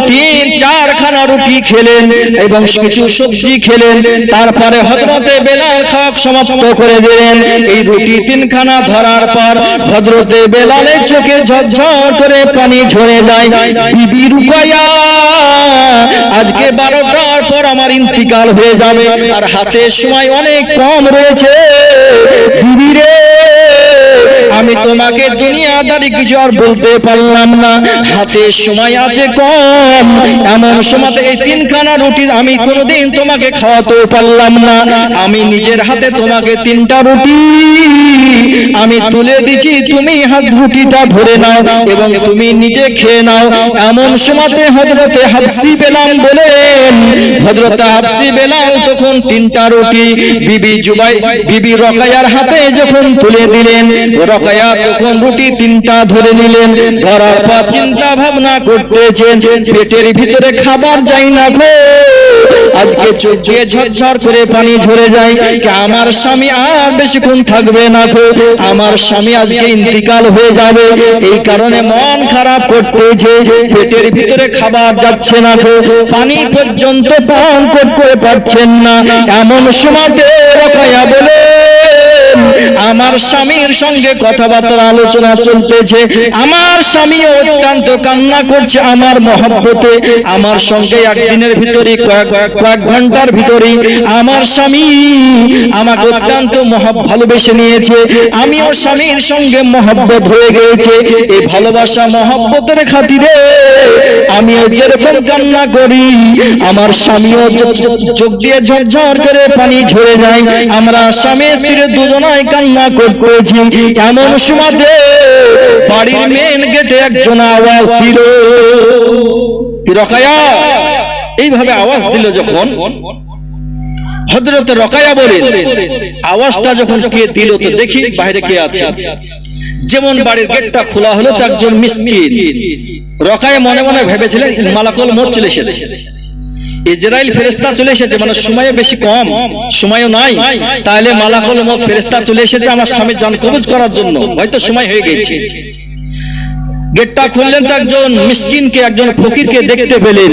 3-4খানা রুটি খেলেন এবং কিছু সবজি খেলেন। তারপরে হযরতে বেলাল খাওয়া সমাপ্ত করে দিলেন। এই রুটি 3খানা ধরার পর হযরতে বেলালের চোখে ঝরঝর করে পানি ঝরে যায়। বিবি রুকাইয়া, আজকে 12টার পর আমার ইন্তিকাল হয়ে যাবে আর হাতে সময় অনেক কম রয়েছে, বিবি রে আমি তোমাকে দুনিয়াদারি কিছু আর বলতে পারলাম না, হাতে সময় আছে কম। এমন সময় এই 3খানা রুটি আমি কোনোদিন তোমাকে খাওয়াতে পারলাম না, আমি নিজের হাতে তোমাকে 3টা রুটি আমি তুলে দিচ্ছি, তুমি হাত রুটিটা ধরে নাও এবং তুমি নিজে খেয়ে নাও। এমন সময়তে হযরতে হাফসি বেলাল বলেন, হযরতে হাফসি বেলাল তখন 3টা রুটি বিবি রোকেয়ার হাতে যখন তুলে দিলেন, রোকেয়া তখন রুটি 3টা ধরে নিলেন। ধরার পর চিন্তা ভাবনা করতেছেন, পেটের ভিতরে খাবার যায় না গো, আজকে চোখ দিয়ে ঝরঝর করে পানি ঝরে যায়, আমার স্বামী আর বেশিক্ষণ থাকবে না গো, আমার স্বামী আজকে ইন্তিকাল হয়ে যাবে। এই কারণে মন খারাপ করতেছে, পেটের ভিতরে খাবার যাচ্ছে না গো, পানি পর্যন্ত পান করতে পারছেন না। এমন সময়তে রোকেয়া বলে, আমার স্বামীর সঙ্গে কথাবার্তা আলোচনা চলতেছে, আমার স্বামী অত্যন্ত কান্না করছে আমার মহব্বতে, আমার সঙ্গে একদিনের ভিতরে কয়েক ঘন্টার ভিতরে আমার স্বামী আমাকে অত্যন্ত ভালোবেসে নিয়েছে, আমিও স্বামীর সঙ্গে মহব্বত হয়ে গেছে। এই ভালোবাসা মহব্বতের খাতিরে আমিও যেরকম কান্না করি আমার স্বামীও চোখ দিয়ে ঝরঝর করে পানি ঝরে যায়। আমরা স্বামী স্ত্রী দুজনাই কান্না করতেছি। এমন সময়তে বাড়ির মেন গেটে একজন আওয়াজ দিল, রোকেয়া, এইভাবে আওয়াজ দিল যখন হযরতে রোকেয়া বলেন, আওয়াজটা যখন কে দিল তো দেখি বাইরে কে আছে। যেমন বাড়ির গেটটা খোলা হলো তো একজন মিসকিন, রোকেয়া মনে মনে ভেবেছিলেন মালাকুল মউত চলে এসেছে, ইসরাইল ফেরেশতা চলে এসেছে, মানে সময় বেশি কম, সময়ও নাই, তাহলে মালাকুল মউত ফেরেশতা চলে এসেছে আমার স্বামীর জান কবজ করার জন্য, হয়তো সময় হয়ে গেছে। গেটটা খুললেন তো একজন মিসকিনকে, একজন ফকিরকে দেখতে পেলেন।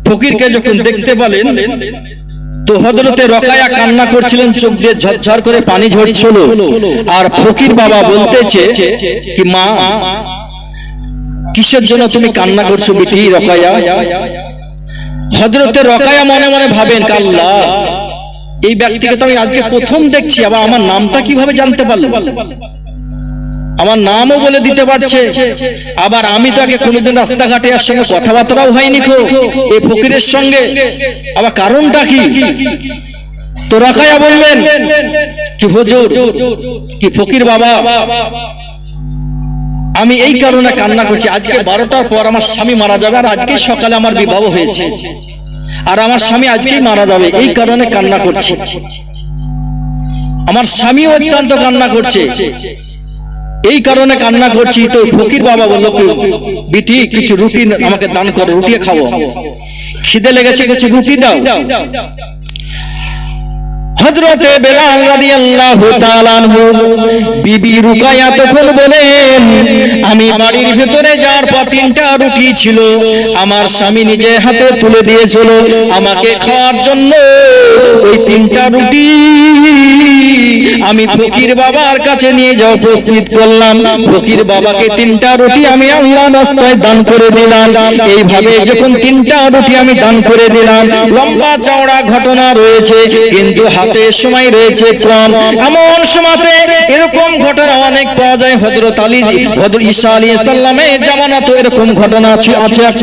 ফকিরকে যখন দেখতে পেলেন তো হযরতে রকায়া কান্না করছিলেন, চোখ দিয়ে ঝরঝর করে পানি ঝরছিল। আর ফকির বাবা বলতেছে কি, মা কিসের জন্য তুমি কান্না করছো বেটি রকায়া? হযরতে রকায়া মনে মনে ভাবেন, আল্লাহ এই ব্যক্তিকে তো আমি আজকে প্রথম দেখছি, আবার আমার নামটা কিভাবে জানতে পারলো? আমার নামও বলে দিতে পারছে, আবার আমি তাকে কোনোদিন রাস্তাঘাটে আর সঙ্গে কথাবার্তাও হয়নি এই ফকিরের সঙ্গে, আবার কারণটা কি? তো রকায়া বললেন কি, হুজুর কি ফকির বাবা, আমি এই কারণে কান্না করছি, আজকে 12টার পর আমার স্বামী মারা যাবে, আর আজকে সকালে আমার বিবাহ হয়েছে, আর আমার স্বামী আজকেই মারা যাবে, এই কারণে কান্না করছি। আমার স্বামী অত্যন্ত কান্না করছে, এই কারণে কান্না করছি। তো ফকির বাবা বলল, বিটি কিছু রুটি আমাকে দান করো, রুটি খাবো, খিদে লেগেছে, কিছু রুটি দাও। হযরতে বেলাল রাদিয়াল্লাহু তাআলা আনহু বিবি রুকায়া তখন বলেন, আমি বাড়ির ভিতরে যাওয়ার পর 3টা রুটি ছিল, আমার স্বামী নিজে হাতে তুলে দিয়েছিল আমাকে খাওয়ার জন্য। ওই 3টা রুটি আমি ফকির বাবার কাছে নিয়ে যাও উপস্থিত করলাম। ফকির বাবাকে 3টা রুটি আমি আল্লাহর রাস্তায় দান করে দিলাম। এইভাবে যখন 3টা রুটি আমি দান করে দিলাম, লম্বা চওড়া ঘটনা রয়েছে, কিন্তু হাতে সময় রয়েছে কম। এমন সময়তে এরকম ঘটনা অনেক পাওয়া যায়। হযরত আলী, হযরত ঈসা আলাইহিস সালামের জামানাতে এরকম ঘটনা আছে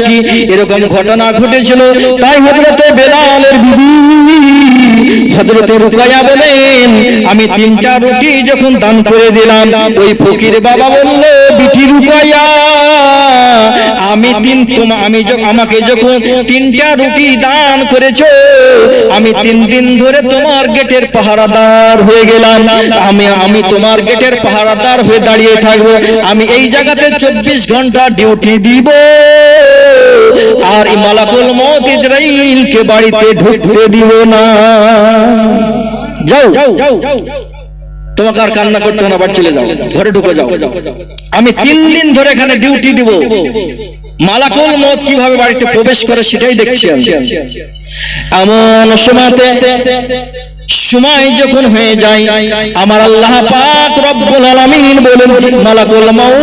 কি, এরকম ঘটনা ঘটেছিল। তাই হযরতে বেলালের বিবি হযরতে রুকায়া বলেন, আমি 3টা রুটি যখন দান করে দিলাম, ওই ফকির বাবা বলল, বিটি রুকায়া, আমি আমাকে যখন 3টা রুটি দান করেছো, আমি 3 দিন ধরে তোমার গেটের পাহারাদার হয়ে গেলাম। আমি তোমার গেটের পাহারাদার হয়ে দাঁড়িয়ে থাকবো। আমি এই জায়গাতে 24 ঘন্টা ডিউটি দিব, আর মালাকুল মউত ইসরাইলকে বাড়িতে ঢুকতে দিব না। যাও, তোমাকে আর কান্না করতে না, বাড়ি চলে যাও, ঘরে ঢুকে যাও। আমি 3 দিন ধরে এখানে ডিউটি দিব, মালাকুল মউত কিভাবে বাড়িতে প্রবেশ করে সেটাই দেখছি আমি। এমন সময় যখন হয়ে যায়, আমার আল্লাহ পাক রব্বুল আলামিন বলেন, মালাকুল মউত,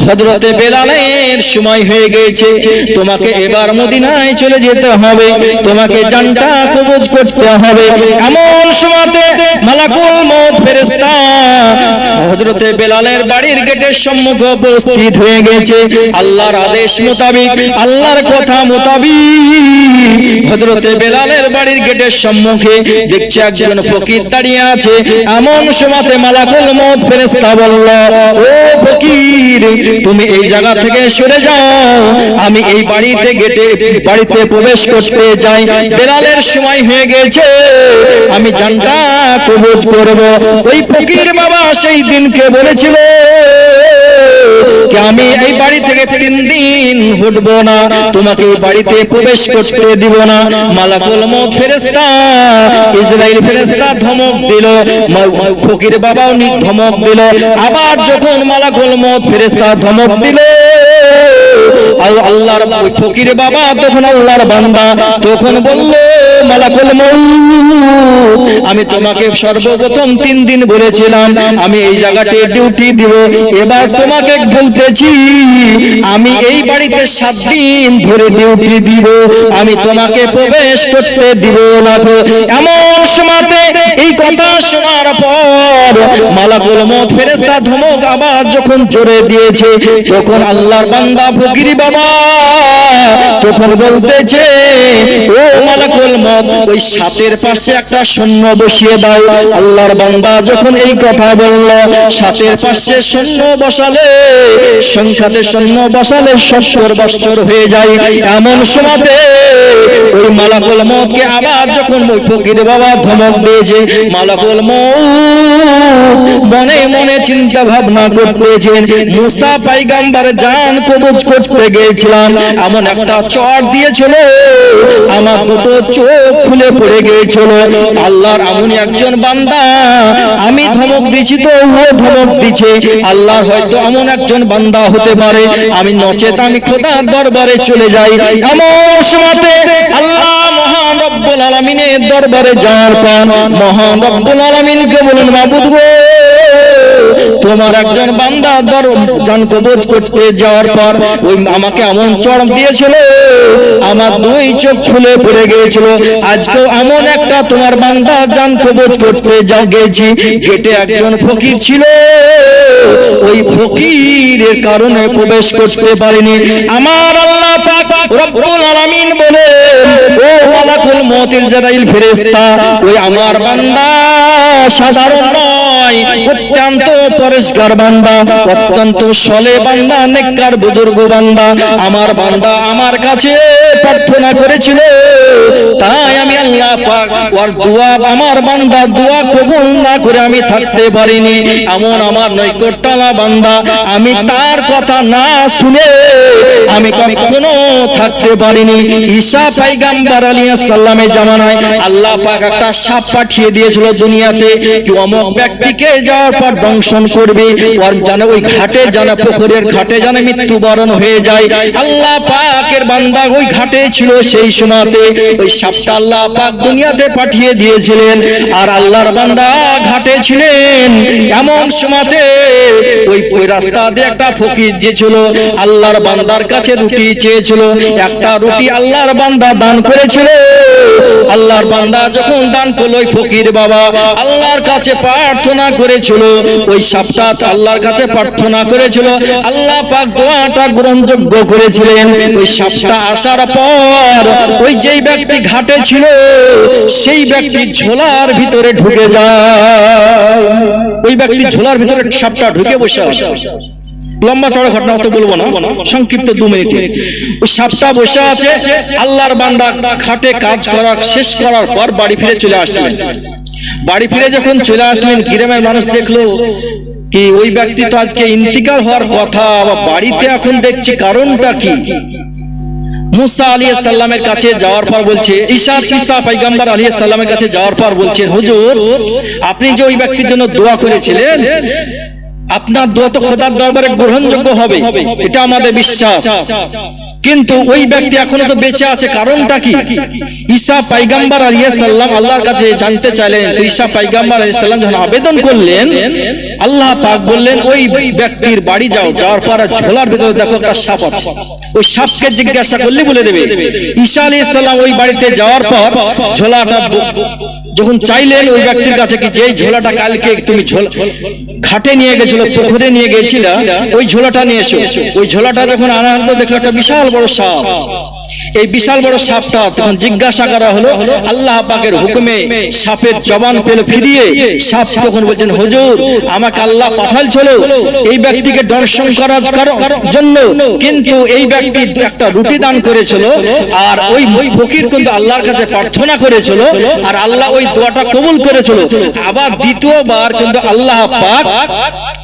হযরতে বেলালের সময় হয়ে গেছে, তোমাকে এবার মদিনায় চলে যেতে হবে, তোমাকে জানটা কবজ করতে হবে। এমন সময়তে মালাকুল মউত ফেরেশতা হযরতে বেলালের বাড়ির গেটের সম্মুখে উপস্থিত হয়ে গেছে। আল্লাহর আদেশ মোতাবেক, আল্লাহর কথা মোতাবেক হযরতে বেলালের বাড়ির গেটের সম্মুখে দেখছে একজন ফকির দাঁড়িয়ে আছে। এমন সময়তে মালাকুল মউত ফেরেশতা বলল, ও ফকির, তুমি এই জায়গা থেকে সরে যাও, আমি এই বাড়িতে প্রবেশ করতে যাই। বেলালের সময় হয়ে গেছে, আমি জানটা কবজ করব। ওই ফকির বাবা সেই দিনকে বলেছিল আমি এই বাড়ি থেকে 3 দিন উঠবো না, তোমাকে এই বাড়িতে প্রবেশ করতে দিব না। মালাকুল মউত ফেরেশতা, ইসরাইল ফেরেশতা ধমক দিল, ফকির বাবাও ধমক দিল। আবার যখন মালাকুল মউত ফেরেশতা ধমক দিল, আল্লাহর ফকির বাবা তখন আল্লাহর বান্দা তখন বলল, মালাকুল মউত, আমি তোমাকে সর্বপ্রথম 3 দিন বলেছিলাম আমি এই জায়গাতে ডিউটি দিব, এবার তোমাকে বলতেছি আমি এই বাড়িতে 7 দিন ধরে ডিউটি দিব, আমি তোমাকে প্রবেশ করতে দিব না। এমন সময়তে এই কথা শোনার পর মালাকুল মউত ফেরেশতা ধমক আবার যখন জোরে দিয়েছে, তখন আল্লাহর বান্দা ফকির বাবা তখন বলতেছে, ও মালাকুল মউত, ওই 7-এর পাশে একটা শূন্য বসিয়ে দাও। আল্লাহর বান্দা যখন এই কথা বলল, 7-এর পাশে শূন্য বসালে, সংখ্যাতে শূন্য বসালে 70 বছর হয়ে যায়। এমন সময়তে ওই মালাকুল মউতকে আবার যখন ওই ফকির বাবা ধমক দিয়েছে, মালাকুল মউত মনে মনে চিন্তা ভাবনা করতেছেন, মুসা পয়গম্বর জান কবজ করতে গিয়েছিলাম, এমন একটা চড় দিয়েছিল, আমার দুটো চোখ খুলে পড়ে গিয়েছিল। আল্লাহর এমন একজন বান্দা, আমি ধমক দিছি তো ও ধমক দিছে, আল্লাহর হয়তো এমন একজন বান্দা হতে পারে, আমি নচেত আমি খোদার দরবারে চলে যাই। এমন সময়তে আল্লাহ মহান রব্বুল রব্বুল আলামিনের দরবারে যাওয়ার পর মহান রব্বুল আলামিনকে বলেন, মাবুদ গো, তোমার একজন বান্দা জান কবজ করতে যাওয়ার পর ওই আমাকে এমন চড় দিয়েছিল, আমার দুই চোখ ফুলে পড়ে গিয়েছিল। আজকেও এমন একটা তোমার বান্দা জান কবজ করতে গেছি, গেটে একজন ফকির ছিল, ওই ফকিরের কারণে প্রবেশ করতে পারিনি। আমার আল্লাহ পাক রব্বুল আলামিন বলেন, ও মালাকুল মউতিল জারাইল ফেরেশতা, ওই আমার বান্দা সাধারণ নয়, অত্যন্ত পরিষ্কার বান্দা, অত্যন্ত সলে বান্দা, নেককার বুজুর্গ বান্দা। আমার বান্দা আমার কাছে প্রার্থনা করেছিল, তাই আমি আল্লাহ পাক ওর দোয়া, আমার বান্দা দোয়া কবুল না করে আমি থাকতে পারিনি। এমন আমার নৈকট্যলা বান্দা, আমি তার কথা না শুনে আমি কখনো থাকতে পারিনি। ঈসা পয়গম্বর আলাইহিস সালামের জামানায় আল্লাহ পাক একটা সাপ পাঠিয়ে দিয়েছিল দুনিয়াতে, কি অমুক ব্যক্তিকে যাওয়ার পর দংশন করবে, আর জানে ওই ঘাটে, জানে পুকুরের ঘাটে জানে মৃত্যুবরণ হয়ে যায়। আল্লাহ পাকের বান্দা ওই ঘাটে ছিল, সেই সময়তে ওই সাপটা আল্লাহ পাক দুনিয়াতে পাঠিয়ে দিয়েছিলেন, আর আল্লাহর বান্দা ঘাটে ছিলেন। এমন সময়তে ওই রাস্তা দিয়ে একটা ফকির যে ছিল, আল্লাহর বান্দার কাছে রুটি চেয়েছিল, একটা রুটি আল্লাহর বান্দা দান করেছিল। আল্লাহর বান্দা যখন দান করলো, ওই ফকির বাবা আল্লাহর কাছে প্রার্থনা করেছিল, ওই সাপটা আল্লাহর কাছে প্রার্থনা করেছিল, আল্লাহ পাক দোয়াটা গ্রহণযোগ্য করেছিলেন। ওই সাপটা আসার পর ওই যেই ব্যক্তি ঘাটে ছিল, সেই ব্যক্তি ঝোলার ভিতরে ঢুকে যায়। ওই ব্যক্তি ঝোলার ভিতরে সাপটা ঢুকে বসে আছে। লম্বা চড়া ঘটনা তো বলবো না, সংক্ষিপ্ত 2 মিনিটে। ওই সাপটা বসে আছে। আল্লাহর বান্দা ঘাটে কাজ করা শেষ করার পর বাড়ি ফিরে চলে আসলেন। বাড়ি ফিরে যখন চলে আসলেন, গ্রামের মানুষ দেখলো কি ওই ব্যক্তি তো আজকে ইন্তিকাল হওয়ার কথা, বাড়িতে এখন দেখছি, কারণটা কি? মুসা আলাইহিস সালামের কাছে যাওয়ার পর বলছে, ঈসা পয়গম্বর আলাইহিস সালামের কাছে যাওয়ার পর বলছেন, হুজুর আপনি যে ওই ব্যক্তির জন্য দোয়া করেছিলেন, আপনার দোয়া তো খোদার দরবারে গ্রহণযোগ্য হবে, এটা আমাদের বিশ্বাস। কিন্তু ওই ব্যক্তি এখনো তো বেঁচে আছে, কারণটা কি? ঈসা পয়গম্বর আলাইহিস সালাম আল্লাহর কাছে জানতে চাইলেন। তো ঈসা পয়গম্বর আলাইহিস সালাম যখন আবেদন করলেন, আল্লাহ পাক বললেন, ওই ব্যক্তির বাড়ি যাও, যাওয়ার পর ঝোলার ভিতরে দেখো একটা সাপ আছে, ওই সাপকে জিজ্ঞাসা করলে বলে দেবে। ঈসা আলাইহিস সালাম ওই বাড়িতে যাওয়ার পর ঝোলাটা যখন চাইলেন ওই ব্যক্তির কাছে, কি যে ঝোলাটা কালকে তুমি ঘাটে নিয়ে গেছিল, পুকুরে নিয়ে গেছিলা, ওই ঝোলাটা নিয়ে এসো। ওই ঝোলাটা যখন আনা হলো, দেখলো একটা বিশাল বড় সাপ। এই বিশাল বড় সাপটা তখন জিজ্ঞাসা করা হলো, আল্লাহ পাকের হুকুমে সাপের জবান পেল ফিরিয়ে। সাপ তখন বলছেন, হুজুর আমাকে আল্লাহ পাঠাইছিল এই ব্যক্তিকে দর্শন করার জন্য, কিন্তু এই ব্যক্তি একটা রুটি দান করেছিল, আর ওই ফকির কিন্তু আল্লাহর কাছে প্রার্থনা করেছিল, আর আল্লাহ ওই দোয়াটা কবুল করেছিল। আবার দ্বিতীয়বার কিন্তু আল্লাহ পাক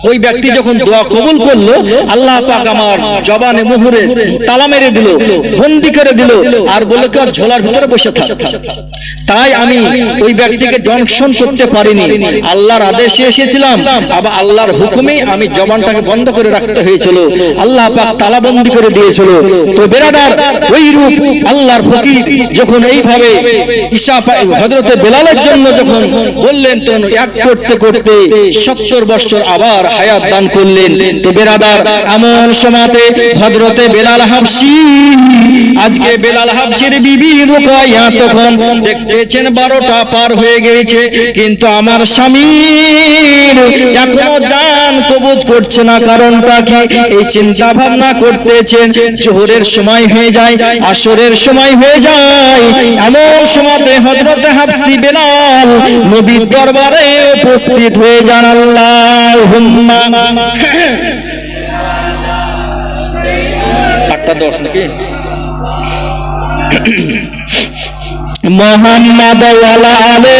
ওই ব্যক্তি যখন দোয়া কবুল করলো, আল্লাহ পাক আমার জবানে মুহুরে তালা মেরে দিল, বন্দী করে দিল, আর বলল কি ঝোলার ভিতরে বসে থাক। তাই আমি ওই ব্যক্তিকে দংশন করতে পারিনি, আল্লাহর আদেশে এসেছিলাম, আবার আল্লাহর হুকুমে আমি জবানটাকে বন্ধ করে রাখতে হয়েছিল, আল্লাহ পাক তালাবন্দি করে দিয়েছিল। তো বেরাদার, ওই রূপ আল্লাহর ফকির যখন এইভাবে ঈসা হযরতে বেলালের জন্য যখন বললেন, তো এক করতে করতে 70 বছর আবার হায়াত দান করলেন। তো বেরাদার, এমন সময়তে হযরতে বেলাল হাবশী, আজকে বেলাল হাবশীর বিবি রুকাইয়া তখন দেখতেছেন 12টা পার হয়ে গেছে, কিন্তু আমার স্বামীর এখনো জান কবজ করছে না, কারণটা কি? এই চিন্তা ভাবনা করতেছেন। জোহরের সময় হয়ে যায়, আসরের সময় হয়ে যায়, এমন সময়তে হযরতে হাবশী বেলাল নবীর দরবারে উপস্থিত হয়ে যান। আল্লাহুম্মা 8:10 নাকি? মুহাম্মদ ওয়ালা আলে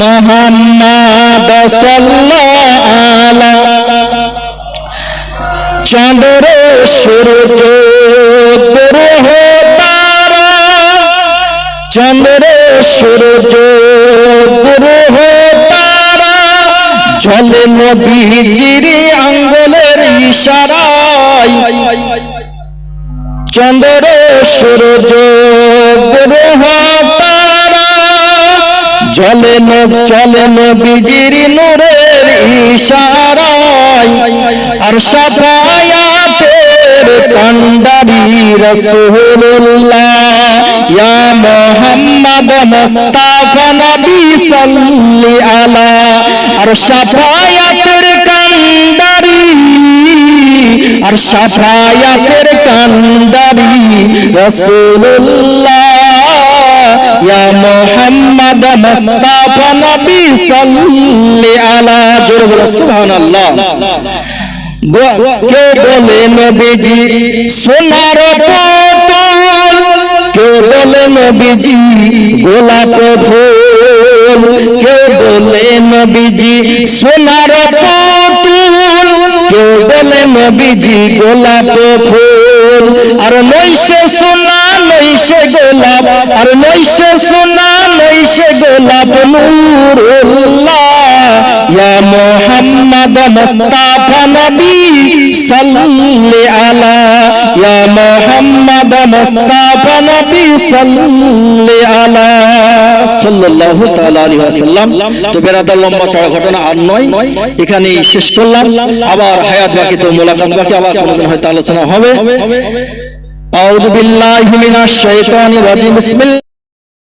মুহাম্মদ সাল্লাল্লাহু আলা চন্দ্র সূর্য গ্রহ তারা, চন্দ্র সূর্য গ্রহ তারা, ঝলে নবীজির আঙ্গুলের ইশারায়। চন্দ্র সূর্য গ্রহ তারা চলে নবীজির নূরের ইশারায় আর শাফায়াতের কান্ডারি রাসূলুল্লাহ ইয়া মুহাম্মদ মুস্তাফা নবী সাল্লি আলা আর শাফায়াতের কান্ডারি আর শাফায়াতের কান্ডারি রাসূলুল্লাহ ইয়া মুহাম্মদ মুস্তাফা নবী সাল্লি আলা জোরে বলো সুবহানাল্লাহ কে বলে নবীজি সোনার পুতুল কে বলে নবীজি গোলাপ ফুল কে বলে নবীজি সোনার পুতুল কে বলে নবীজি গোলাপ ফুল আর নইসে সোনা নইসে গোলাপ আর নইসে সোনা নইসে গোলাপ নূরুল্লাহ ইয়া মুহাম্মদ মুস্তাফা নবী সাল্লি আলা ইয়া মুহাম্মদ মুস্তাফা নবী সাল্লি আলা সাল্লাল্লাহু তাআলা আলাইহি ওয়াসাল্লাম। তো বেরাদার লম্বা চড়া ঘটনা আর নয়, এখানেই শেষ করলাম। আবার হায়াত বাকি, তো মোলাকাত বাকি, আবার কোনদিন হয়তো আলোচনা হবে। আউযু বিল্লাহি মিনাশ শাইতানির রাজিম। বিসমিল্লাহ।